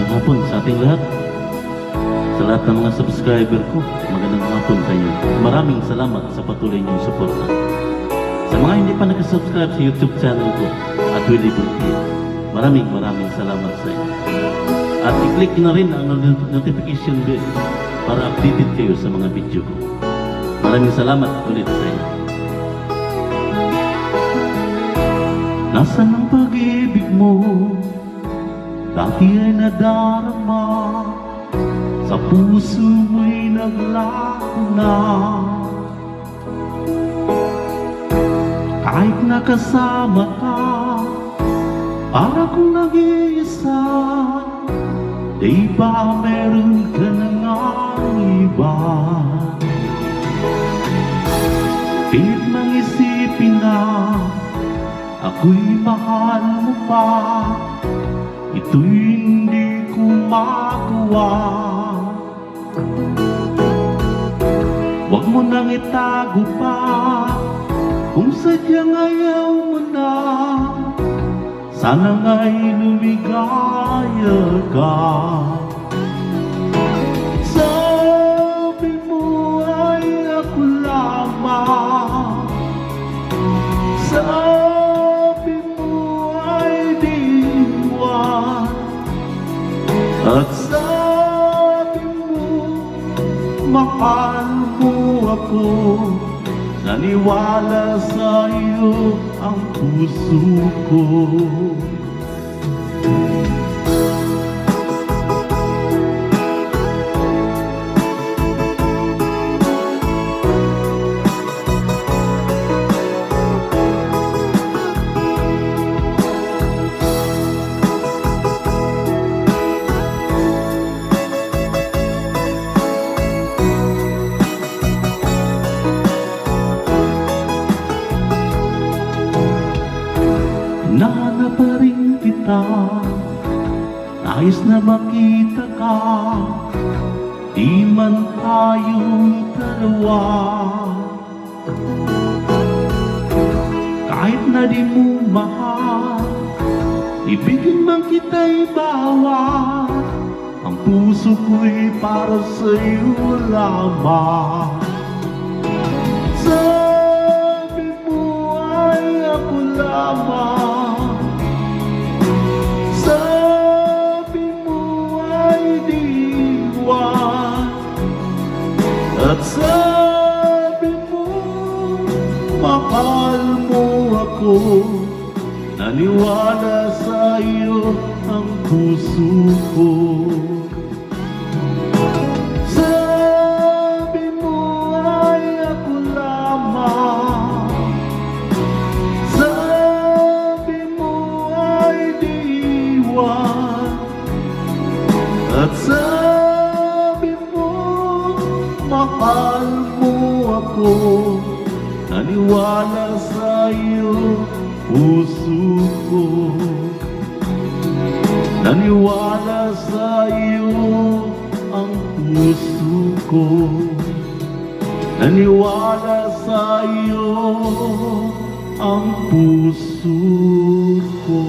Magandang hapon sa ating lahat. Sa lahat ng mga subscriber ko, magandang hapon sa inyo. Maraming salamat sa patuloy niyong suporta. Sa mga hindi pa nakasubscribe sa YouTube channel ko at Willie Bunti, maraming salamat sa inyo. At i-click na rin ang notification bell para updated kayo sa mga video ko. Maraming salamat ulit sa inyo. Nasaan ang pag-ibig mo? Dati ay nadarama, sa puso mo'y naglaho na. Kahit nakasama ka, para kung nag-iisa, di ba meron ka na nga iba? Pilit mang isipin na ako'y mahal mo pa, ito'y hindi ko magawa. Huwag mo nang itago pa, kung sadyang ayaw mo na, sana nga'y lumigaya ka. Sabi mo ay ako lamang, sabi mo ay diwan, at sabi mo mahal mo ako. Naniwala sa iyo ang puso ko. Hinahanap pa rin kita, nais na makita ka, di man tayong dalawa. Kahit na di mo mahal, ibigin man kita'y bawat, ang puso ko'y para sa'yo lamang. Sabi mo ay ako lamang, at sabi mo, mahal mo ako. Naniwala sa iyo ang puso ko. Sabi mo ay ako lamang, sabi mo ay diwan, at mahal mo ako. Naniwala sa iyo puso ko. Naniwala sa iyo ang puso ko. Naniwala sa iyo ang puso ko.